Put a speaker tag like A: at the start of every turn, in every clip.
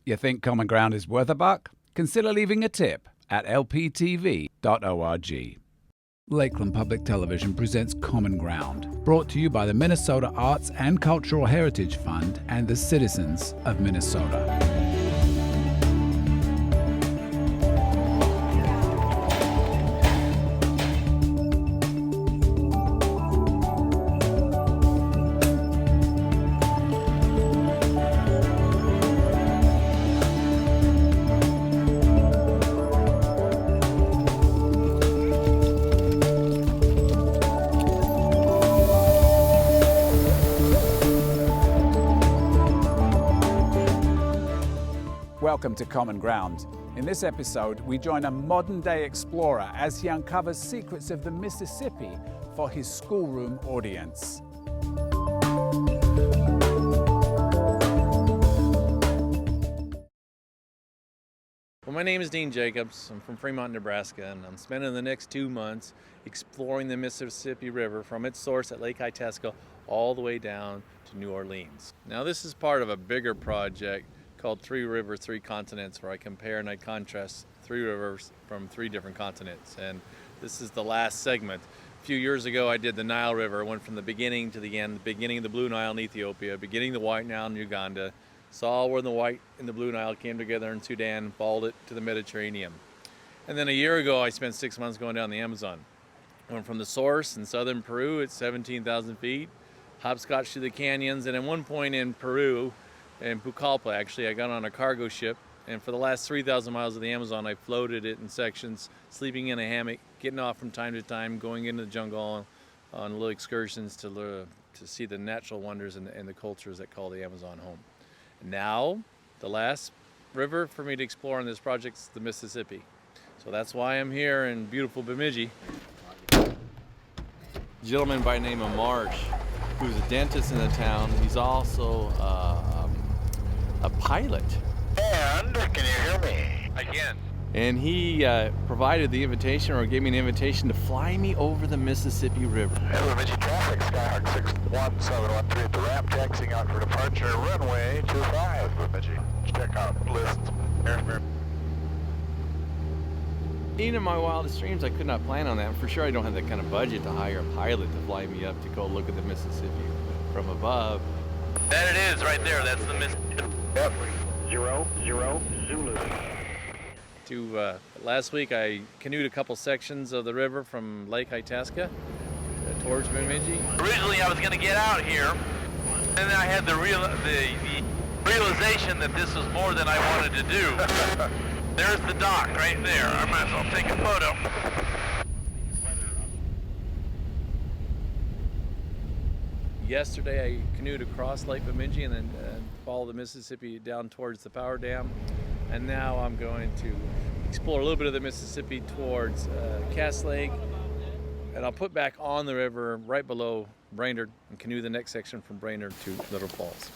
A: You think Common Ground is worth a buck? Consider leaving a tip at lptv.org. Lakeland Public Television presents Common Ground, brought to you by the Minnesota Arts and Cultural Heritage Fund and the citizens of Minnesota. Welcome to Common Ground. In this episode, we join a modern-day explorer as he uncovers secrets of the Mississippi for his schoolroom audience.
B: Well, my name is Dean Jacobs. I'm from Fremont, Nebraska, and I'm spending the next 2 months exploring the Mississippi River from its source at Lake Itasca all the way down to New Orleans. Now, this is part of a bigger project called 3 Rivers, 3 Continents, where I compare and I contrast 3 rivers from 3 different continents. And this is the last segment. A few years ago, I did the Nile River, went from the beginning to the end, the beginning of the Blue Nile in Ethiopia, beginning of the White Nile in Uganda, saw where the White and the Blue Nile came together in Sudan, followed it to the Mediterranean. And then a year ago, I spent 6 months going down the Amazon. Went from the source in southern Peru at 17,000 feet, hopscotch through the canyons, and at one point in Peru, in Pucallpa, actually, I got on a cargo ship, and for the last 3,000 miles of the Amazon, I floated it in sections, sleeping in a hammock, getting off from time to time, going into the jungle on little excursions to see the natural wonders and the cultures that call the Amazon home. And now, the last river for me to explore on this project is the Mississippi. So that's why I'm here in beautiful Bemidji. A gentleman by the name of Marsh, who's a dentist in the town. He's also a pilot.
C: And can you hear me?
B: I can. And he provided the invitation, or gave me an invitation to fly me over the Mississippi River.
C: Bemidji traffic, Skyhawk 61713 at the ramp, taxiing out for departure, runway 25, Bemidji. Check out list.
B: Even in my wildest dreams, I could not plan on that. For sure, I don't have that kind of budget to hire a pilot to fly me up to go look at the Mississippi from above.
C: That it is, right there. That's the Mississippi. Yep. 0, Zulu.
B: Last week, I canoed a couple sections of the river from Lake Itasca towards Bemidji.
C: Originally, I was going to get out here, and then I had the realization that this was more than I wanted to do. There's the dock right there. I might as well take a photo.
B: Yesterday, I canoed across Lake Bemidji and then followed the Mississippi down towards the power dam. And now I'm going to explore a little bit of the Mississippi towards Cass Lake. And I'll put back on the river right below Brainerd and canoe the next section from Brainerd to Little Falls.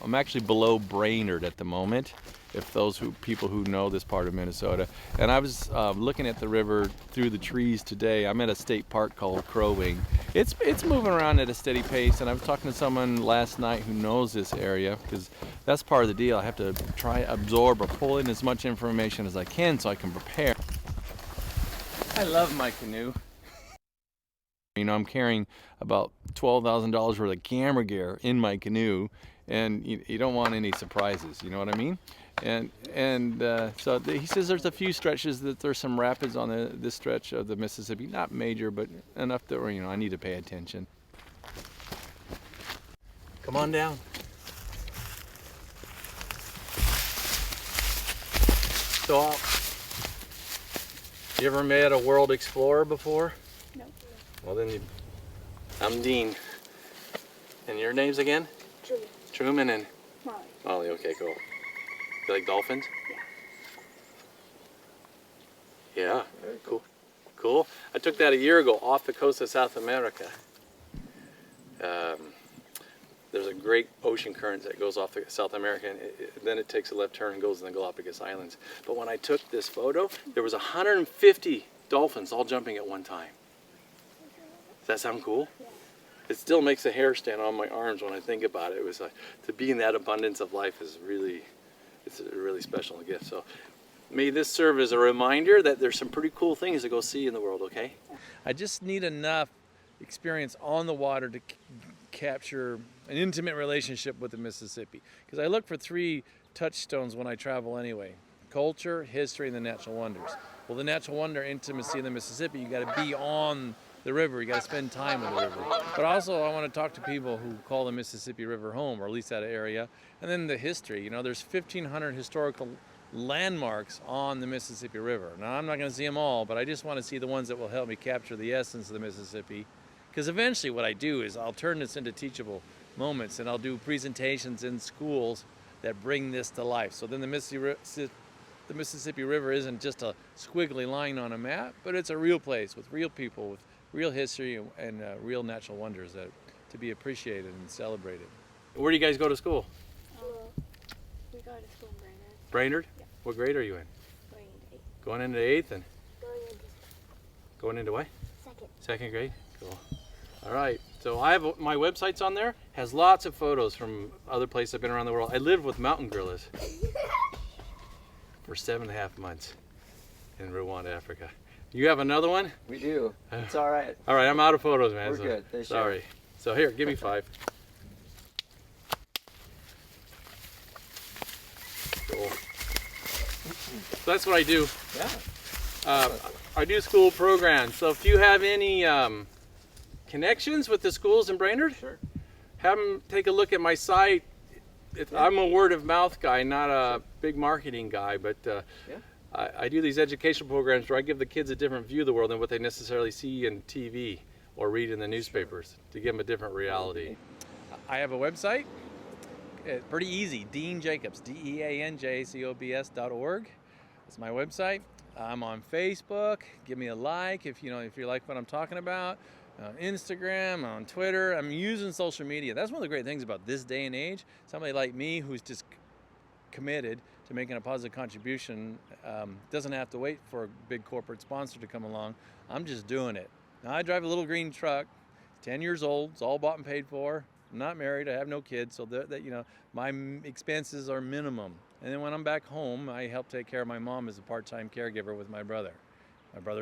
B: I'm actually below Brainerd at the moment, if people who know this part of Minnesota. And I was looking at the river through the trees today. I'm at a state park called Crow Wing. It's moving around at a steady pace, and I was talking to someone last night who knows this area, because that's part of the deal. I have to try absorb or pull in as much information as I can so I can prepare. I love my canoe. You know, I'm carrying about $12,000 worth of camera gear in my canoe, and you don't want any surprises, you know what I mean? So he says there's a few stretches that there's some rapids on this stretch of the Mississippi, not major, but enough that I need to pay attention. Come on down. So, you ever met a world explorer before?
D: No.
B: Well then, I'm Dean. And your names again?
D: Truman.
B: Truman and?
D: Molly.
B: Molly, okay, cool. You like dolphins?
D: Yeah.
B: Yeah, very cool. Cool. I took that a year ago off the coast of South America. There's a great ocean current that goes off the South America, and then it takes a left turn and goes in the Galapagos Islands. But when I took this photo, there was 150 dolphins all jumping at one time. Does that sound cool?
D: Yeah.
B: It still makes the hair stand on my arms when I think about it. It was like, to be in that abundance of life is really, it's
D: really special gift. So may this serve as a reminder that there's some pretty cool things to go see in the world, okay?
B: I just need enough experience on the water to capture an intimate relationship with the Mississippi. Because I look for 3 touchstones when I travel anyway: culture, history, and the natural wonders. Well, the natural wonder intimacy in the Mississippi, you got to be on the river, you got to spend time with the river. But also I want to talk to people who call the Mississippi River home, or at least that area. And then the history, you know, there's 1,500 historical landmarks on the Mississippi River. Now, I'm not going to see them all, but I just want to see the ones that will help me capture the essence of the Mississippi. Because eventually what I do is I'll turn this into teachable moments, and I'll do presentations in schools that bring this to life. So then the Mississippi River isn't just a squiggly line on a map, but it's a real place with real people, with real history and real natural wonders that to be appreciated and celebrated.
D: Where do you guys go to school?
E: We go to school in Brainerd.
D: Brainerd?
E: Yeah.
D: What grade are you in?
E: Going into 8th.
D: Going into 8th and
E: Going into
D: going into what?
E: 2nd.
D: 2nd grade? Cool. All right. So I have my website's on there. Has lots of photos from other places I've been around the world. I lived with mountain gorillas for 7.5 months in Rwanda, Africa. You have another one?
F: We do. It's all right.
D: All right, I'm out of photos, man.
F: We're good. They share.
D: Sorry. So here, give me 5. Cool. So that's what I do.
F: Yeah.
D: I do school programs. So if you have any connections with the schools in Brainerd,
F: Sure.
D: have them take a look at my site. I'm a word of mouth guy, not a big marketing guy, but I do these educational programs where I give the kids a different view of the world than what they necessarily see in TV or read in the newspapers, to give them a different reality.
B: I have a website. It's pretty easy, Dean Jacobs, DeanJacobs.org. That's my website. I'm on Facebook. Give me a like if you like what I'm talking about. On Instagram, on Twitter. I'm using social media. That's one of the great things about this day and age. Somebody like me who's just committed to making a positive contribution doesn't have to wait for a big corporate sponsor to come along. I'm just doing it. Now, I drive a little green truck, 10 years old. It's all bought and paid for. I'm not married. I have no kids, so my expenses are minimum. And then when I'm back home, I help take care of my mom as a part-time caregiver with my brother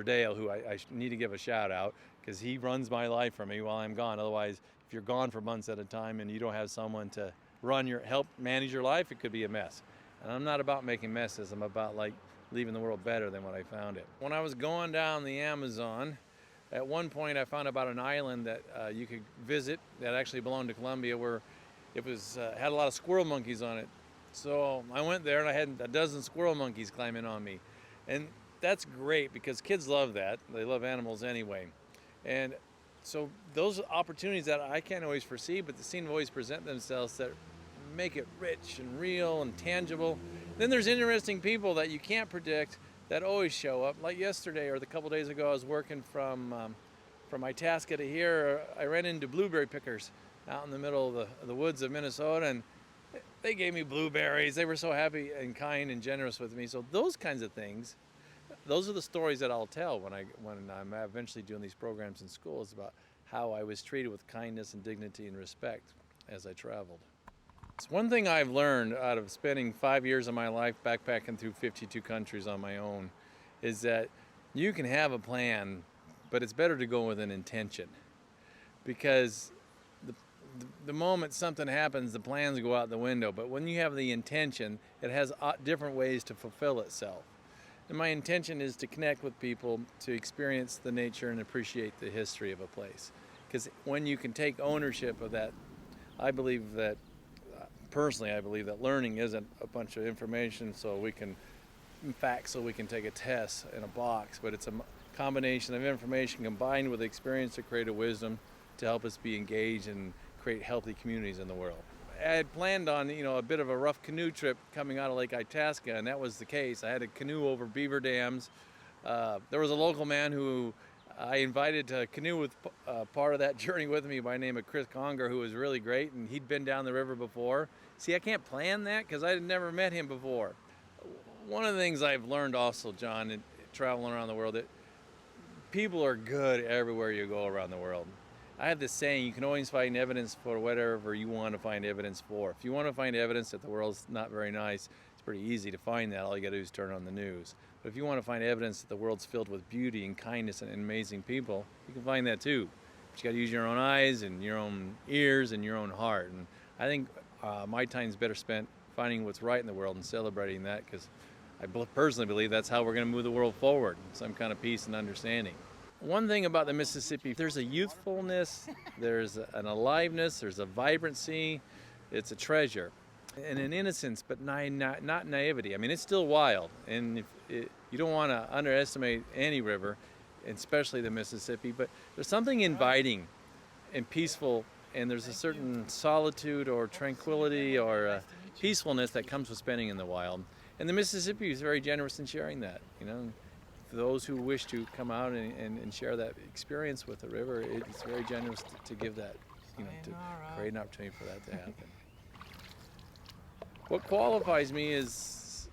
B: Dale, who I need to give a shout out because he runs my life for me while I'm gone. Otherwise, if you're gone for months at a time and you don't have someone to help manage your life, it could be a mess. And I'm not about making messes. I'm about leaving the world better than when I found it. When I was going down the Amazon, at one point I found about an island that you could visit that actually belonged to Colombia, where it was had a lot of squirrel monkeys on it. So I went there and I had a dozen squirrel monkeys climbing on me. And that's great because kids love that. They love animals anyway. And so those opportunities that I can't always foresee, but they seem to always present themselves that make it rich and real and tangible. Then there's interesting people that you can't predict that always show up. Like yesterday or the couple days ago, I was working from Itasca to here. I ran into blueberry pickers out in the middle of the woods of Minnesota, and they gave me blueberries. They were so happy and kind and generous with me. So those kinds of things, those are the stories that I'll tell when I'm eventually doing these programs in schools about how I was treated with kindness and dignity and respect as I traveled. It's one thing I've learned out of spending 5 years of my life backpacking through 52 countries on my own is that you can have a plan, but it's better to go with an intention, because the moment something happens, the plans go out the window. But when you have the intention, it has different ways to fulfill itself. And my intention is to connect with people, to experience the nature and appreciate the history of a place. Because when you can take ownership of that, I believe that learning isn't a bunch of information so we can take a test in a box, but it's a combination of information combined with experience to create a wisdom to help us be engaged and create healthy communities in the world. I had planned on a bit of a rough canoe trip coming out of Lake Itasca, and that was the case. I had a canoe over beaver dams. There was a local man who I invited to canoe with part of that journey with me by the name of Chris Conger, who was really great, and he'd been down the river before. See, I can't plan that because I had never met him before. One of the things I've learned also, John, in traveling around the world, that people are good everywhere you go around the world. I have this saying, you can always find evidence for whatever you want to find evidence for. If you want to find evidence that the world's not very nice, It's pretty easy to find that. All you got to do is turn on the news. But if you want to find evidence that the world's filled with beauty and kindness and amazing people, you can find that too. But you got to use your own eyes and your own ears and your own heart. And I think my time's better spent finding what's right in the world and celebrating that, because I personally believe that's how we're going to move the world forward, some kind of peace and understanding. One thing about the Mississippi, there's a youthfulness, there's an aliveness, there's a vibrancy, it's a treasure, and an innocence, but not naivety. I mean, it's still wild, and you don't want to underestimate any river, especially the Mississippi, but there's something inviting and peaceful, and there's a certain solitude or tranquility or peacefulness that comes with spending in the wild. And the Mississippi is very generous in sharing that, you know. For those who wish to come out and share that experience with the river, it's very generous to give that, you know, to create an opportunity for that to happen. What qualifies me is,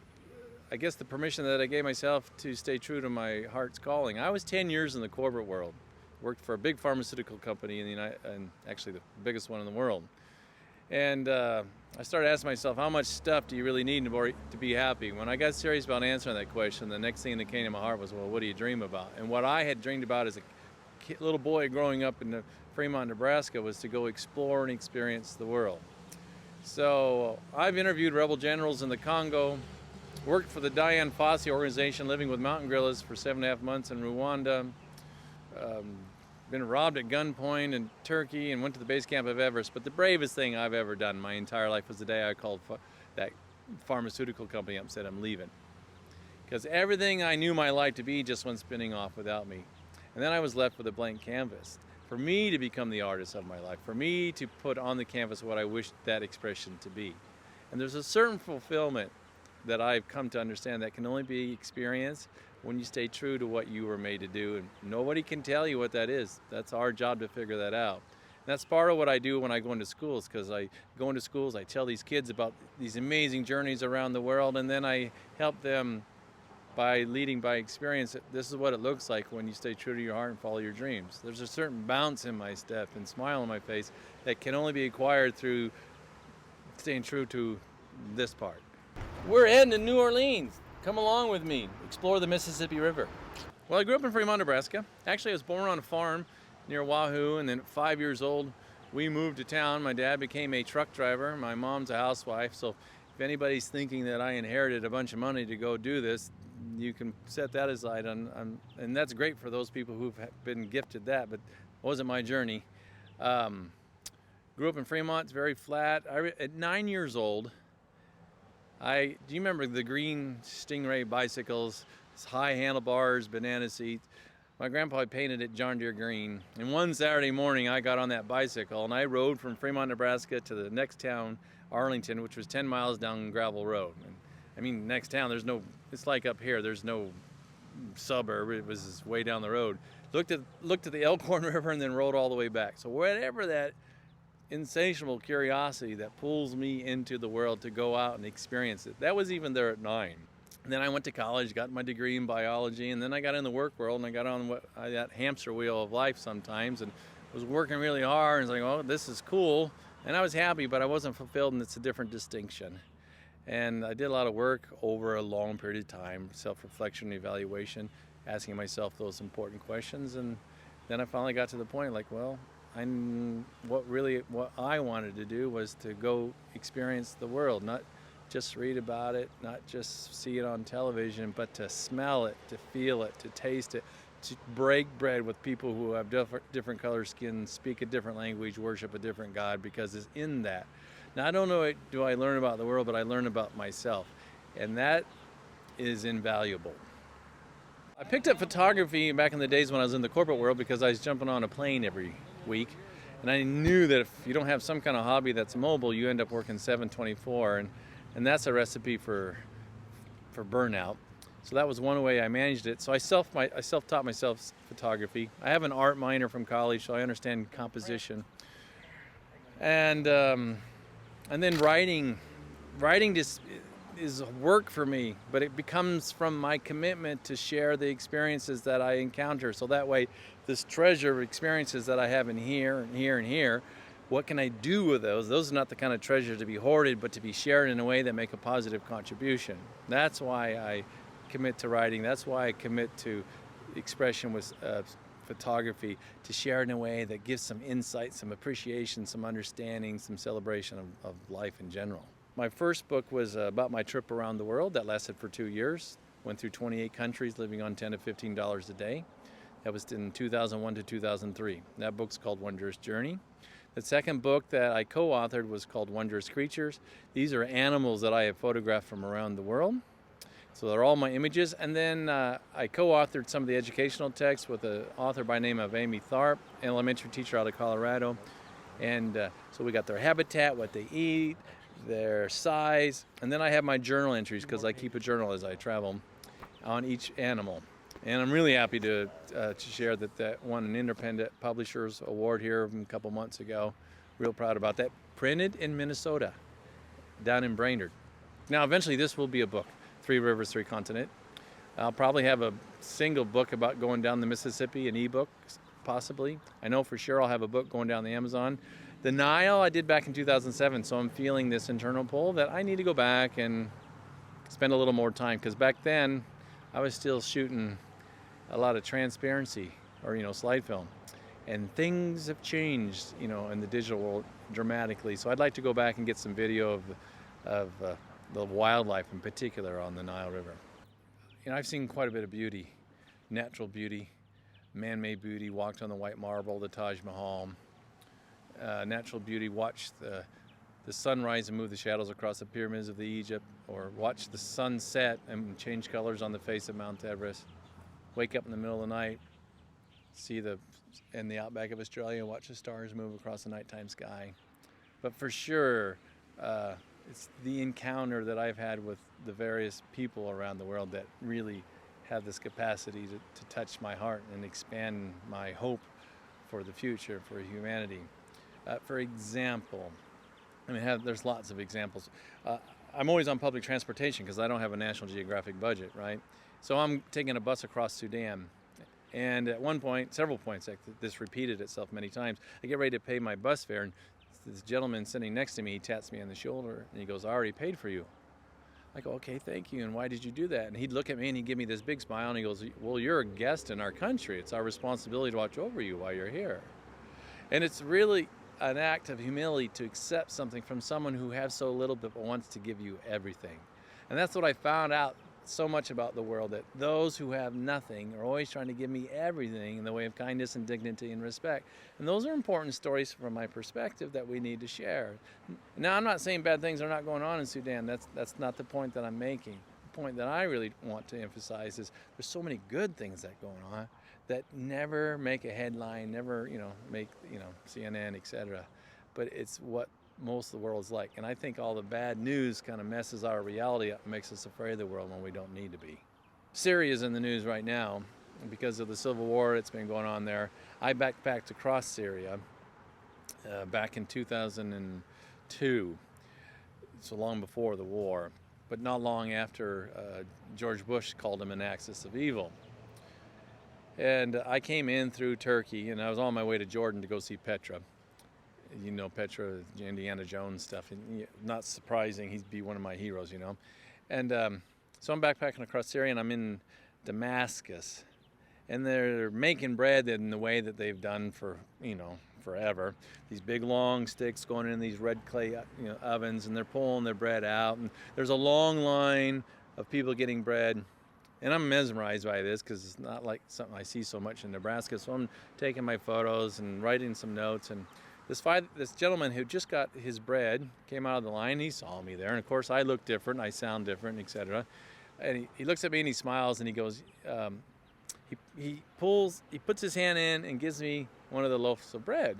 B: I guess, the permission that I gave myself to stay true to my heart's calling. I was 10 years in the corporate world, worked for a big pharmaceutical company in the and actually the biggest one in the world. And I started asking myself, how much stuff do you really need to be happy? When I got serious about answering that question, the next thing that came to my heart was, well, what do you dream about? And what I had dreamed about as a little boy growing up in Fremont, Nebraska, was to go explore and experience the world. So I've interviewed rebel generals in the Congo, worked for the Dian Fossey organization, living with mountain gorillas for 7.5 months in Rwanda, been robbed at gunpoint in Turkey, and went to the base camp of Everest. But the bravest thing I've ever done in my entire life was the day I called that pharmaceutical company up and said, I'm leaving. Because everything I knew my life to be just went spinning off without me. And then I was left with a blank canvas. For me to become the artist of my life, for me to put on the canvas what I wished that expression to be. And there's a certain fulfillment that I've come to understand that can only be experienced when you stay true to what you were made to do, and nobody can tell you what that is. That's our job to figure that out. And that's part of what I do when I go into schools, because I go into schools, I tell these kids about these amazing journeys around the world, and then I help them by leading by experience. This is what it looks like when you stay true to your heart and follow your dreams. There's a certain bounce in my step and smile on my face that can only be acquired through staying true to this part. We're heading to New Orleans. Come along with me, explore the Mississippi River. Well, I grew up in Fremont, Nebraska. Actually, I was born on a farm near Wahoo, and then at 5 years old, we moved to town. My dad became a truck driver. My mom's a housewife, so if anybody's thinking that I inherited a bunch of money to go do this, you can set that aside, and that's great for those people who've been gifted that, but it wasn't my journey. Grew up in Fremont, it's very flat. At 9 years old, do you remember the green Stingray bicycles, high handlebars, banana seats? My grandpa had painted it John Deere green. And one Saturday morning, I got on that bicycle and I rode from Fremont, Nebraska to the next town, Arlington, which was 10 miles down gravel road. And, I mean, next town, it's like up here, there's no suburb, it was way down the road. Looked at the Elkhorn River and then rode all the way back. So whatever that insatiable curiosity that pulls me into the world to go out and experience it, that was even there at 9. And then I went to college, got my degree in biology, and then I got in the work world, and I got on that hamster wheel of life sometimes, and was working really hard, and was like, oh, this is cool. And I was happy, but I wasn't fulfilled, and it's a different distinction. And I did a lot of work over a long period of time, self-reflection, evaluation, asking myself those important questions, and then I finally got to the point, like, well, what I wanted to do was to go experience the world, not just read about it, not just see it on television, but to smell it, to feel it, to taste it, to break bread with people who have different color skin, speak a different language, worship a different God, because it's in that. Now, I don't know, do I learn about the world, but I learn about myself, and that is invaluable. I picked up photography back in the days when I was in the corporate world because I was jumping on a plane every week, and I knew that if you don't have some kind of hobby that's mobile, you end up working 7/24, and that's a recipe for burnout. So that was one way I managed it. So I self-taught myself photography. I have an art minor from college, so I understand composition. And then writing just is work for me, but it becomes from my commitment to share the experiences that I encounter. So that way, this treasure of experiences that I have in here and here and here what can I do with those? Those are not the kind of treasure to be hoarded, but to be shared in a way that make a positive contribution. That's why I commit to writing. That's why I commit to expression with photography, to share in a way that gives some insight, some appreciation, some understanding, some celebration of life in general. My first book was about my trip around the world that lasted for 2 years. Went through 28 countries, living on $10 to $15 a day. That was in 2001 to 2003. That book's called Wondrous Journey. The second book that I co-authored was called Wondrous Creatures. These are animals that I have photographed from around the world. So they're all my images. And then I co-authored some of the educational texts with an author by the name of Amy Tharp, elementary teacher out of Colorado. And so we got their habitat, what they eat, their size. And then I have my journal entries, because I keep a journal as I travel, on each animal. And I'm really happy to share that won an Independent Publishers Award here a couple months ago. Real proud about that. Printed in Minnesota, down in Brainerd. Now, eventually this will be a book, 3 Rivers, 3 Continents. I'll probably have a single book about going down the Mississippi, an ebook, possibly. I know for sure I'll have a book going down the Amazon. The Nile I did back in 2007, so I'm feeling this internal pull that I need to go back and spend a little more time, because back then I was still shooting a lot of transparency or slide film, and things have changed in the digital world dramatically. So I'd like to go back and get some video of the wildlife in particular on the Nile River. I've seen quite a bit of beauty, natural beauty, man-made beauty, walked on the white marble, the Taj Mahal, natural beauty, watched the sunrise and move the shadows across the pyramids of Egypt, or watch the sun set and change colors on the face of Mount Everest. Wake up in the middle of the night, see in the outback of Australia, watch the stars move across the nighttime sky. But for sure, it's the encounter that I've had with the various people around the world that really have this capacity to touch my heart and expand my hope for the future, for humanity. For example, there's lots of examples. I'm always on public transportation because I don't have a National Geographic budget, right? So I'm taking a bus across Sudan. And at one point, several points, this repeated itself many times, I get ready to pay my bus fare, and this gentleman sitting next to me, he taps me on the shoulder, and he goes, "I already paid for you." I go, "Okay, thank you, and why did you do that?" And he'd look at me and he'd give me this big smile, and he goes, "Well, you're a guest in our country. It's our responsibility to watch over you while you're here." And it's really an act of humility to accept something from someone who has so little but wants to give you everything. And that's what I found out so much about the world, that those who have nothing are always trying to give me everything in the way of kindness and dignity and respect. And those are important stories from my perspective that we need to share. Now, I'm not saying bad things are not going on in Sudan. That's not the point that I'm making. The point that I really want to emphasize is there's so many good things that go on that never make a headline, never make CNN, etc. But it's what most of the world's like. And I think all the bad news kind of messes our reality up and makes us afraid of the world when we don't need to be. Syria is in the news right now because of the civil war that's been going on there. I backpacked across Syria back in 2002, so long before the war, but not long after George Bush called him an axis of evil. And I came in through Turkey, and I was on my way to Jordan to go see Petra. Petra, Indiana Jones stuff. And not surprising, he'd be one of my heroes, And so I'm backpacking across Syria, and I'm in Damascus. And they're making bread in the way that they've done for, forever. These big long sticks going in these red clay, ovens, and they're pulling their bread out. And there's a long line of people getting bread. And I'm mesmerized by this because it's not like something I see so much in Nebraska. So I'm taking my photos and writing some notes. And this gentleman who just got his bread came out of the line. He saw me there, and of course I look different, I sound different, etc. And he looks at me and he smiles and he goes, he puts his hand in and gives me one of the loaves of bread.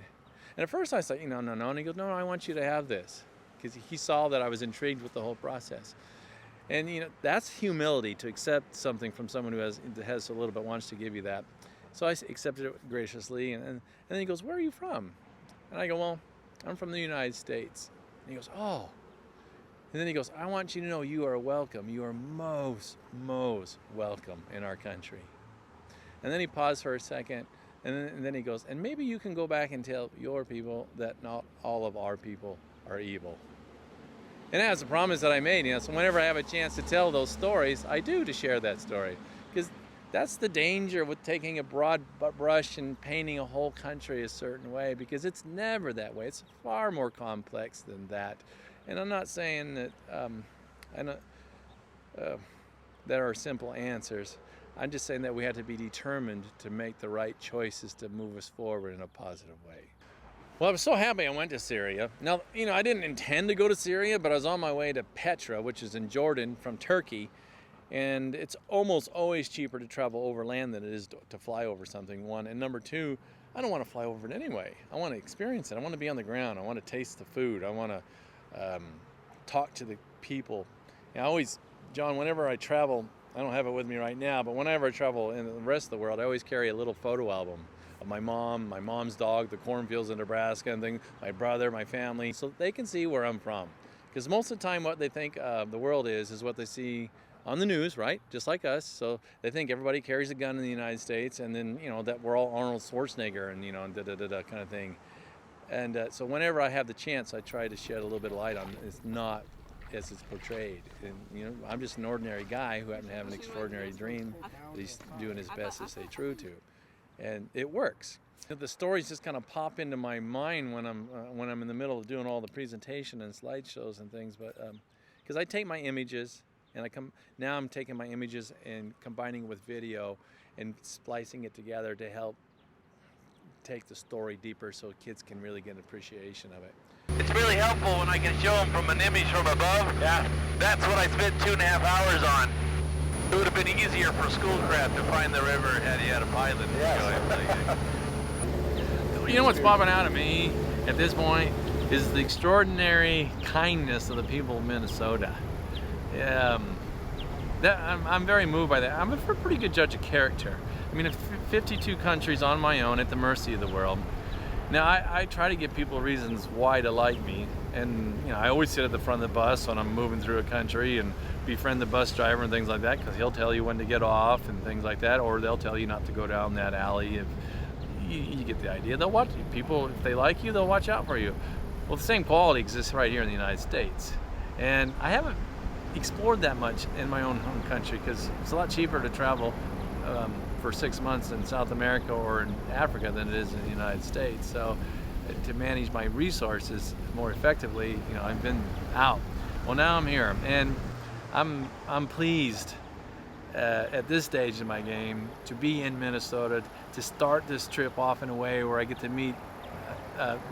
B: And at first I was like, no. And he goes, no, I want you to have this, because he saw that I was intrigued with the whole process. And that's humility, to accept something from someone who has so little but wants to give you that. So I accepted it graciously, and then he goes, "Where are you from?" And I go, "Well, I'm from the United States." And he goes, "Oh." And then he goes, "I want you to know you are welcome. You are most welcome in our country." And then he paused for a second, And then he goes, and maybe you can go back and tell your people that not all of our people are evil. And that's a promise that I made, so whenever I have a chance to tell those stories, I do to share that story. Because that's the danger with taking a broad brush and painting a whole country a certain way, because it's never that way. It's far more complex than that. And I'm not saying that there are simple answers. I'm just saying that we have to be determined to make the right choices to move us forward in a positive way. Well, I was so happy I went to Syria. Now, I didn't intend to go to Syria, but I was on my way to Petra, which is in Jordan, from Turkey. And it's almost always cheaper to travel overland than it is to fly over something, one. And number two, I don't want to fly over it anyway. I want to experience it. I want to be on the ground. I want to taste the food. I want to talk to the people. And John, whenever I travel, I don't have it with me right now, but whenever I travel in the rest of the world, I always carry a little photo album of my mom's dog, the cornfields in Nebraska, and things, my brother, my family, so they can see where I'm from. Because most of the time what they think the world is what they see on the news, right? Just like us. So they think everybody carries a gun in the United States, and then, that we're all Arnold Schwarzenegger and, da-da-da-da kind of thing. And so whenever I have the chance, I try to shed a little bit of light on it. It's not as it's portrayed. And, I'm just an ordinary guy who happens to have an extraordinary dream that he's doing his best to stay true to. And it works. The stories just kind of pop into my mind when I'm in the middle of doing all the presentation and slideshows and things. But because I take my images, and I'm taking my images and combining with video and splicing it together to help take the story deeper so kids can really get an appreciation of it.
C: It's really helpful when I can show them from an image from above. Yeah. That's what I spent 2.5 hours on. It would have been easier for Schoolcraft to find the river had he had a pilot. Yes.
B: What's popping out of me at this point is the extraordinary kindness of the people of Minnesota. I'm very moved by that. I'm a pretty good judge of character. 52 countries on my own at the mercy of the world. Now, I try to give people reasons why to like me. And, I always sit at the front of the bus when I'm moving through a country and befriend the bus driver and things like that, because he'll tell you when to get off and things like that, or they'll tell you not to go down that alley. If you get the idea. They'll watch you. People, if they like you, they'll watch out for you. Well, the same quality exists right here in the United States. And I haven't explored that much in my own home country, because it's a lot cheaper to travel for 6 months in South America or in Africa than it is in the United States. So to manage my resources more effectively, I've been out. Well, now I'm here, and I'm pleased at this stage in my game to be in Minnesota, to start this trip off in a way where I get to meet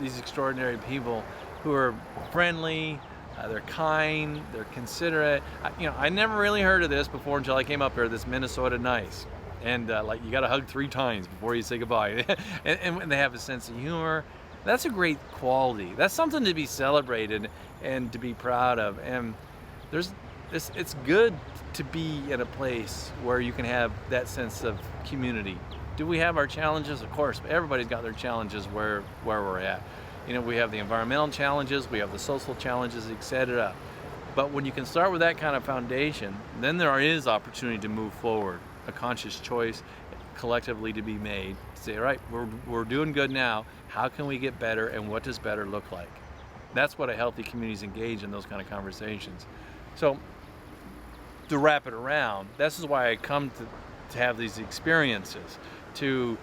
B: these extraordinary people who are friendly, they're kind, they're considerate. I never really heard of this before until I came up here, this Minnesota Nice. And you got to hug 3 times before you say goodbye. and they have a sense of humor. That's a great quality. That's something to be celebrated and to be proud of. And it's good to be in a place where you can have that sense of community. Do we have our challenges? Of course, everybody's got their challenges where we're at. We have the environmental challenges, we have the social challenges, etc. But when you can start with that kind of foundation, then there is opportunity to move forward, a conscious choice collectively to be made. Say, all right, we're doing good now. How can we get better, and what does better look like? That's what a healthy community is engaged in, those kind of conversations. So to wrap it around, this is why I come to have these experiences, to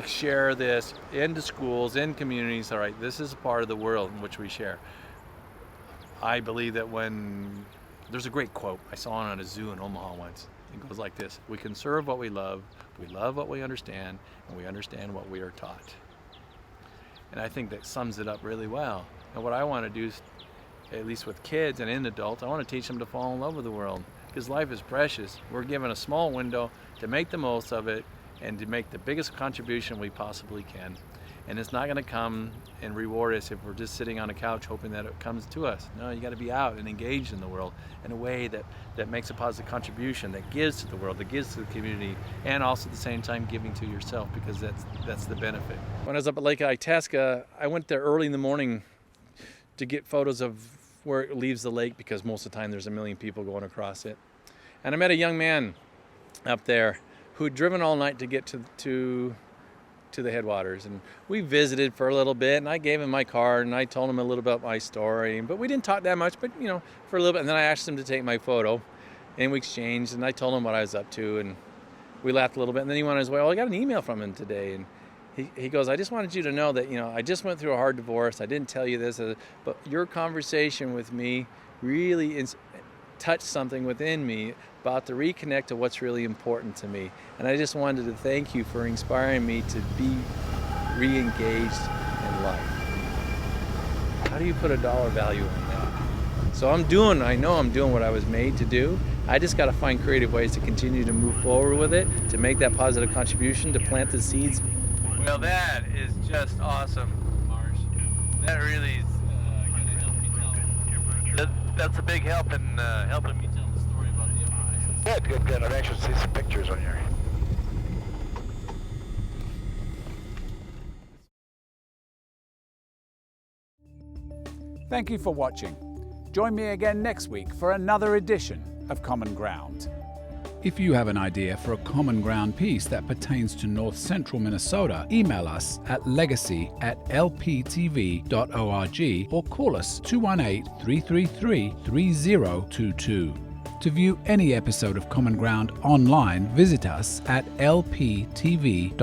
B: share this into schools, in communities. All right, this is a part of the world in which we share. I believe that there's a great quote I saw it at a zoo in Omaha once. It goes like this: we conserve what we love what we understand, and we understand what we are taught. And I think that sums it up really well. And what I want to do is, at least with kids and in adults, I want to teach them to fall in love with the world, because life is precious. We're given a small window to make the most of it and to make the biggest contribution we possibly can. And it's not going to come and reward us if we're just sitting on a couch hoping that it comes to us. No, you got to be out and engaged in the world in a way that makes a positive contribution, that gives to the world, that gives to the community, and also at the same time giving to yourself, because that's the benefit. When I was up at Lake Itasca, I went there early in the morning to get photos of where it leaves the lake, because most of the time there's a million people going across it. And I met a young man up there who had driven all night to get to to the headwaters, and we visited for a little bit, and I gave him my card and I told him a little bit about my story, but we didn't talk that much, but for a little bit, and then I asked him to take my photo and we exchanged, and I told him what I was up to, and we laughed a little bit, and then he went on his way. Well, I got an email from him today, and he goes, I just wanted you to know that I just went through a hard divorce. I didn't tell you this, but your conversation with me really touched something within me about to reconnect to what's really important to me. And I just wanted to thank you for inspiring me to be re-engaged in life. How do you put a dollar value on that? So I know I'm doing what I was made to do. I just got to find creative ways to continue to move forward with it, to make that positive contribution, to plant the seeds.
C: Well, that is just awesome, Marsh. That really is going to help me tell. That's a big help in helping me tell the story about the information. Good. I'd actually see some pictures on your.
A: Thank you for watching. Join me again next week for another edition of Common Ground. If you have an idea for a Common Ground piece that pertains to North Central Minnesota, email us at legacy@lptv.org or call us 218-333-3022. To view any episode of Common Ground online, visit us at lptv.org.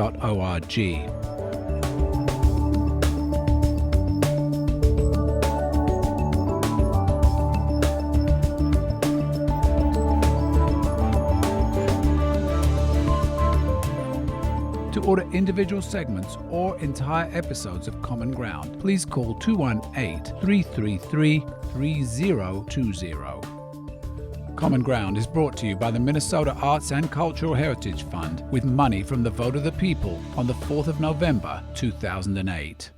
A: To order individual segments or entire episodes of Common Ground, please call 218-333-3020. Common Ground is brought to you by the Minnesota Arts and Cultural Heritage Fund with money from the vote of the people on the 4th of November, 2008.